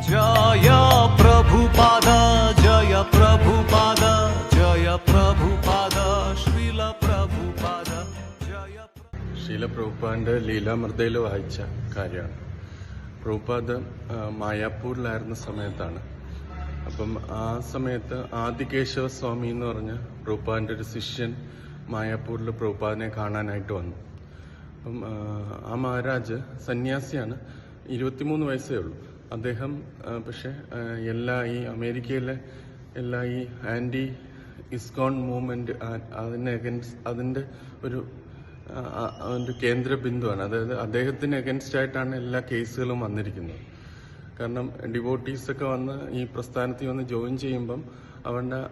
जय प्रभुपाद जय प्रभुपाद जय प्रभुपाद श्रील प्रभुपाद जय ശീല പ്രഭുപാദിൻ്റെ ലീലാമൃതയിൽ വായിച്ച കാര്യമാണ്. പ്രഭുപാദ് മായാപ്പൂരിലായിരുന്ന സമയത്താണ്. അപ്പം ആ സമയത്ത് ആദികേശവ സ്വാമി എന്ന് പറഞ്ഞ പ്രഭുപാദിൻ്റെ ഒരു ശിഷ്യൻ മായാപ്പൂരിൽ പ്രഭുപാദിനെ കാണാനായിട്ട് വന്നു. അപ്പം ആ മഹാരാജ് സന്യാസിയാണ്, 23 വയസ്സേ ഉള്ളൂ. അദ്ദേഹം പക്ഷെ ഈ അമേരിക്കയിലെ എല്ലാ ഈ ആൻറ്റി ഇസ്കോൺ മൂവ്മെന്റ് അതിൻ്റെ ഒരു കേന്ദ്ര ബിന്ദുവാണ്. അതായത് അദ്ദേഹത്തിന് അഗൻസ്റ്റ് ആയിട്ടാണ് എല്ലാ കേസുകളും വന്നിരിക്കുന്നത്. കാരണം ഡിവോട്ടീസൊക്കെ വന്ന് ഈ പ്രസ്ഥാനത്തിൽ വന്ന് ജോയിൻ ചെയ്യുമ്പം അവരുടെ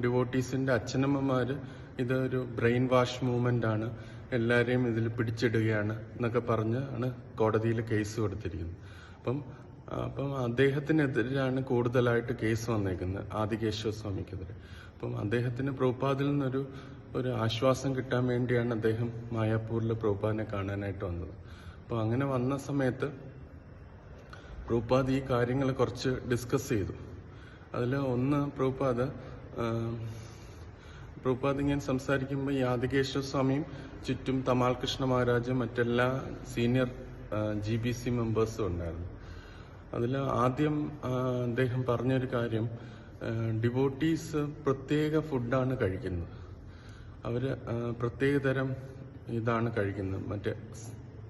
ഡിവോട്ടീസിന്റെ അച്ഛനമ്മമാർ ഇതൊരു ബ്രെയിൻ വാഷ് മൂവ്മെന്റ് ആണ്, എല്ലാവരെയും ഇതിൽ പിടിച്ചിടുകയാണ് എന്നൊക്കെ പറഞ്ഞാണ് കോടതിയിൽ കേസ് കൊടുത്തിരിക്കുന്നത്. അപ്പം അദ്ദേഹത്തിനെതിരെയാണ് കൂടുതലായിട്ട് കേസ് വന്നേക്കുന്നത്, ആദികേശവ സ്വാമിക്കെതിരെ. അപ്പം അദ്ദേഹത്തിന് പ്രഭുപാദിൽ നിന്നൊരു ആശ്വാസം കിട്ടാൻ വേണ്ടിയാണ് അദ്ദേഹം മായാപ്പൂരിൽ പ്രഭുപാദിനെ കാണാനായിട്ട് വന്നത്. അപ്പം അങ്ങനെ വന്ന സമയത്ത് പ്രഭുപാദ് ഈ കാര്യങ്ങൾ കുറച്ച് ഡിസ്കസ് ചെയ്തു. അതിൽ ഒന്ന്, പ്രഭുപാദ് ഇങ്ങനെ സംസാരിക്കുമ്പോൾ ഈ ആദികേശവ സ്വാമിയും ചുറ്റും തമാൽ കൃഷ്ണ മഹാരാജും മറ്റെല്ലാ സീനിയർ GBC മെമ്പേഴ്സും ഉണ്ടായിരുന്നു. അതിൽ ആദ്യം അദ്ദേഹം പറഞ്ഞൊരു കാര്യം, ഡിവോട്ടീസ് പ്രത്യേക ഫുഡാണ് കഴിക്കുന്നത്. അവർ പ്രത്യേകതരം ഇതാണ് കഴിക്കുന്നത്, മറ്റേ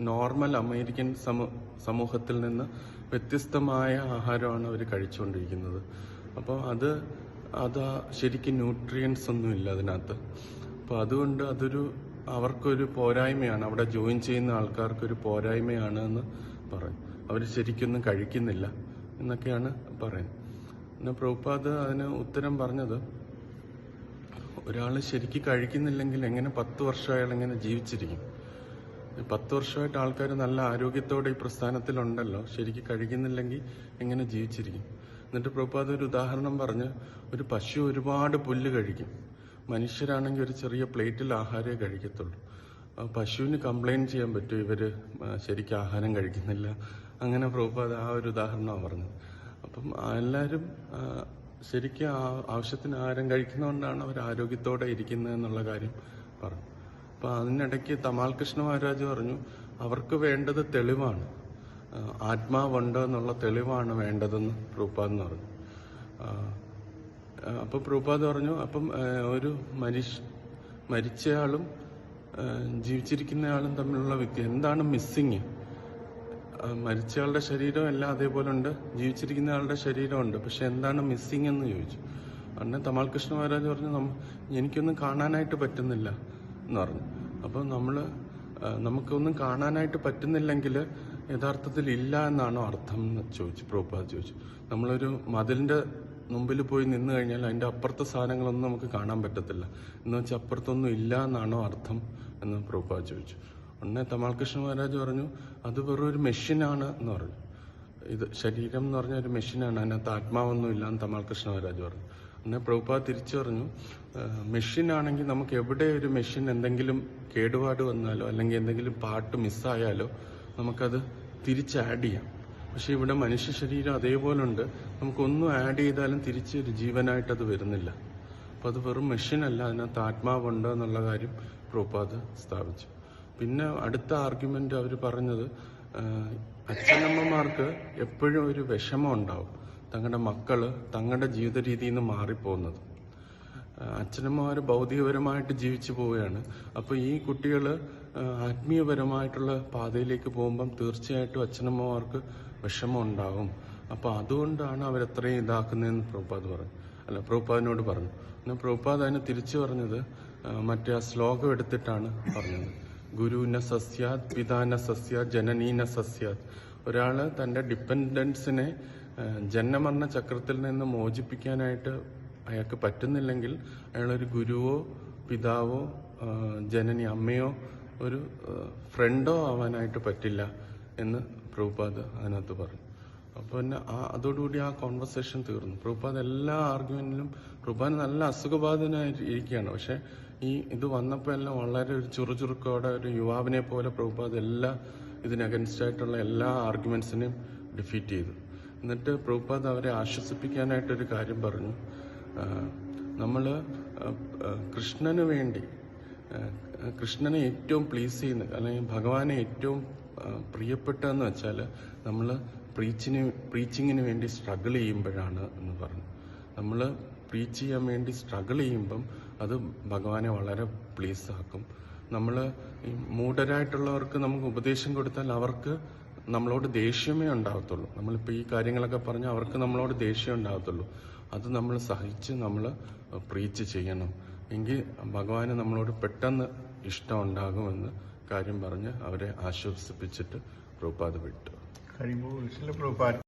നോർമൽ അമേരിക്കൻ സമൂഹത്തിൽ നിന്ന് വ്യത്യസ്തമായ ആഹാരമാണ് അവർ കഴിച്ചുകൊണ്ടിരിക്കുന്നത്. അപ്പോൾ അത് ശരിക്കും ന്യൂട്രിയൻസ് ഒന്നുമില്ല അതിനകത്ത്. അപ്പോൾ അതുകൊണ്ട് അവർക്കൊരു പോരായ്മയാണ്, അവിടെ ജോയിൻ ചെയ്യുന്ന ആൾക്കാർക്കൊരു പോരായ്മയാണ് എന്ന് പറയും. അവർ ശരിക്കൊന്നും കഴിക്കുന്നില്ല എന്നൊക്കെയാണ് പറയുന്നത്. പിന്നെ പ്രഭുപാദ് അതിന് ഉത്തരം പറഞ്ഞത്, ഒരാൾ ശരിക്കും കഴിക്കുന്നില്ലെങ്കിൽ എങ്ങനെ 10 വർഷം അയാൾ എങ്ങനെ ജീവിച്ചിരിക്കും? 10 വർഷമായിട്ട് ആൾക്കാർ നല്ല ആരോഗ്യത്തോടെ ഈ പ്രസ്ഥാനത്തിലുണ്ടല്ലോ, ശരിക്കും കഴിക്കുന്നില്ലെങ്കിൽ എങ്ങനെ ജീവിച്ചിരിക്കും? എന്നിട്ട് പ്രഭുപാദ് ഒരു ഉദാഹരണം പറഞ്ഞ്, ഒരു പശു ഒരുപാട് പുല്ല് കഴിക്കും, മനുഷ്യരാണെങ്കിൽ ഒരു ചെറിയ പ്ലേറ്റിൽ ആഹാരമേ കഴിക്കത്തുള്ളൂ. പശുവിന് കംപ്ലൈൻറ്റ് ചെയ്യാൻ പറ്റും ഇവര് ശരിക്കും ആഹാരം കഴിക്കുന്നില്ല. അങ്ങനെ പ്രഭുപാദ് ആ ഒരു ഉദാഹരണമാണ് പറഞ്ഞത്. അപ്പം എല്ലാവരും ശരിക്കും ആവശ്യത്തിന് ആഹാരം കഴിക്കുന്നതുകൊണ്ടാണ് അവർ ആരോഗ്യത്തോടെ ഇരിക്കുന്നത് എന്നുള്ള കാര്യം പറഞ്ഞു. അപ്പം അതിനിടയ്ക്ക് തമാൽ കൃഷ്ണ മഹാരാജ് പറഞ്ഞു, അവർക്ക് വേണ്ടത് തെളിവാണ്, ആത്മാവുണ്ട് എന്നുള്ള തെളിവാണ് വേണ്ടതെന്ന് പ്രഭുപാദ് എന്ന് പറഞ്ഞു. അപ്പം പ്രഭുപാദ് പറഞ്ഞു, അപ്പം ഒരു മരിച്ചയാളും ജീവിച്ചിരിക്കുന്നയാളും തമ്മിലുള്ള വ്യത്യാസം എന്താണ്? മിസ്സിങ്. മരിച്ചയാളുടെ ശരീരം എല്ലാം അതേപോലെ ഉണ്ട്, ജീവിച്ചിരിക്കുന്ന ആളുടെ ശരീരമുണ്ട്, പക്ഷെ എന്താണ് മിസ്സിങ് എന്ന് ചോദിച്ചു. അന്ന് തമാൽ കൃഷ്ണ മഹാരാജ് പറഞ്ഞു, എനിക്കൊന്നും കാണാനായിട്ട് പറ്റുന്നില്ല എന്ന് പറഞ്ഞു. അപ്പം നമുക്കൊന്നും കാണാനായിട്ട് പറ്റുന്നില്ലെങ്കിൽ യഥാർത്ഥത്തിൽ ഇല്ല എന്നാണോ അർത്ഥം എന്ന് പ്രഭുപാദ് ചോദിച്ചു. നമ്മളൊരു മതിലിന്റെ മുമ്പിൽ പോയി നിന്ന് കഴിഞ്ഞാൽ അതിന്റെ അപ്പുറത്തെ സാധനങ്ങളൊന്നും നമുക്ക് കാണാൻ പറ്റത്തില്ല, എന്ന് വെച്ചാൽ അപ്പുറത്തൊന്നും ഇല്ല എന്നാണോ അർത്ഥം എന്ന് പ്രഭുപാദ് ചോദിച്ചു. ഉടനെ തമാൽ കൃഷ്ണ മഹാരാജ് പറഞ്ഞു, അത് വെറും ഒരു മെഷീനാണ് എന്ന് പറഞ്ഞു. ഇത് ശരീരം എന്ന് പറഞ്ഞ ഒരു മെഷീനാണ്, അതിനകത്ത് ആത്മാവൊന്നും ഇല്ല എന്ന് തമാൽ കൃഷ്ണ മഹാരാജ് പറഞ്ഞു. പിന്നെ പ്രഭുപാദ് തിരിച്ചു പറഞ്ഞു, മെഷീനാണെങ്കിൽ നമുക്ക് എവിടെ ഒരു മെഷീൻ എന്തെങ്കിലും കേടുപാട് വന്നാലോ അല്ലെങ്കിൽ എന്തെങ്കിലും പാർട്ട് മിസ്സായാലോ നമുക്കത് തിരിച്ച് ആഡ് ചെയ്യാം. പക്ഷെ ഇവിടെ മനുഷ്യ ശരീരം അതേപോലെ ഉണ്ട്, നമുക്കൊന്നും ആഡ് ചെയ്താലും തിരിച്ച് ഒരു ജീവനായിട്ട് അത് വരുന്നില്ല. അപ്പോൾ അത് വെറും മെഷീനല്ല, അതിനകത്ത് ആത്മാവുണ്ട് എന്നുള്ള കാര്യം പ്രഭുപാദ് സ്ഥാപിച്ചു. പിന്നെ അടുത്ത ആർഗ്യുമെന്റ് അവർ പറഞ്ഞത്, അച്ഛനമ്മമാർക്ക് എപ്പോഴും ഒരു വിഷമം ഉണ്ടാവും, തങ്ങളുടെ മക്കള് തങ്ങളുടെ ജീവിത രീതിയിൽ നിന്ന് മാറിപ്പോകുന്നത്. അച്ഛനമ്മമാർ ഭൗതികപരമായിട്ട് ജീവിച്ചു പോവുകയാണ്. അപ്പോൾ ഈ കുട്ടികൾ ആത്മീയപരമായിട്ടുള്ള പാതയിലേക്ക് പോകുമ്പം തീർച്ചയായിട്ടും അച്ഛനമ്മമാർക്ക് വിഷമം ഉണ്ടാവും. അപ്പോൾ അതുകൊണ്ടാണ് അവരെത്രയും ഇതാക്കുന്നതെന്ന് പ്രഭുപാദിനോട് പറഞ്ഞു. പിന്നെ പ്രഭുപാദ് അതിന് തിരിച്ചു പറഞ്ഞത് മറ്റേ ആ ശ്ലോകം എടുത്തിട്ടാണ് പറഞ്ഞത്, ഗുരുന സസ്യാത് പിതാന സസ്യാത് ജനനീന സസ്യാത്. ഒരാള് തന്റെ ഡിപ്പെൻഡൻസിനെ ജന്മമരണ ചക്രത്തിൽ നിന്ന് മോചിപ്പിക്കാനായിട്ട് അയാൾക്ക് പറ്റുന്നില്ലെങ്കിൽ അയാളൊരു ഗുരുവോ പിതാവോ ജനനി അമ്മയോ ഒരു ഫ്രണ്ടോ ആവാനായിട്ട് പറ്റില്ല എന്ന് പ്രഭുപാദ് അതിനകത്ത് പറഞ്ഞു. അപ്പോൾ പിന്നെ അതോടുകൂടി ആ കോൺവെർസേഷൻ തീർന്നു. പ്രഭുപാദ് എല്ലാ ആർഗ്യുമെന്റിലും പ്രഭുപാദ് നല്ല അസുഖബാധിതനായിരിക്കുകയാണ്. പക്ഷെ ഇത് വന്നപ്പോൾ എല്ലാം വളരെ ഒരു ചുറുചുറുക്കോടെ ഒരു യുവാവിനെ പോലെ പ്രഭുപാദ് ഇതിന് അഗൻസ്റ്റ് ആയിട്ടുള്ള എല്ലാ ആർഗ്യുമെന്റ്സിനെയും ഡിഫീറ്റ് ചെയ്തു. എന്നിട്ട് പ്രഭുപാദ് അവരെ ആശ്വസിപ്പിക്കാനായിട്ടൊരു കാര്യം പറഞ്ഞു. നമ്മൾ കൃഷ്ണന് വേണ്ടി, കൃഷ്ണനെ ഏറ്റവും പ്ലീസ് ചെയ്യുന്ന, അല്ലെങ്കിൽ ഭഗവാനെ ഏറ്റവും പ്രിയപ്പെട്ടതെന്ന് വെച്ചാൽ നമ്മൾ പ്രീച്ചിങ്ങിന് വേണ്ടി സ്ട്രഗിൾ ചെയ്യുമ്പോഴാണ് എന്ന് പറഞ്ഞു. നമ്മൾ പ്രീച്ച് ചെയ്യാൻ വേണ്ടി സ്ട്രഗിൾ ചെയ്യുമ്പം അത് ഭഗവാനെ വളരെ പ്ലീസ് ആക്കും. നമ്മൾ ഈ മൂഢരായിട്ടുള്ളവർക്ക് നമുക്ക് ഉപദേശം കൊടുത്താൽ അവർക്ക് നമ്മളോട് ദേഷ്യമേ ഉണ്ടാകത്തുള്ളൂ. നമ്മളിപ്പോൾ ഈ കാര്യങ്ങളൊക്കെ പറഞ്ഞാൽ അവർക്ക് നമ്മളോട് ദേഷ്യം ഉണ്ടാകത്തുള്ളൂ. അത് നമ്മൾ സഹിച്ച് നമ്മൾ പ്രീച്ച് ചെയ്യണം. എങ്കിൽ ഭഗവാന് നമ്മളോട് പെട്ടെന്ന് ഇഷ്ടം ഉണ്ടാകുമെന്ന് കാര്യം പറഞ്ഞ് അവരെ ആശ്വസിപ്പിച്ചിട്ട് പ്രഭുപാദ് വിട്ടു. ഹരിബോൾ. പ്രഭുപാദ്.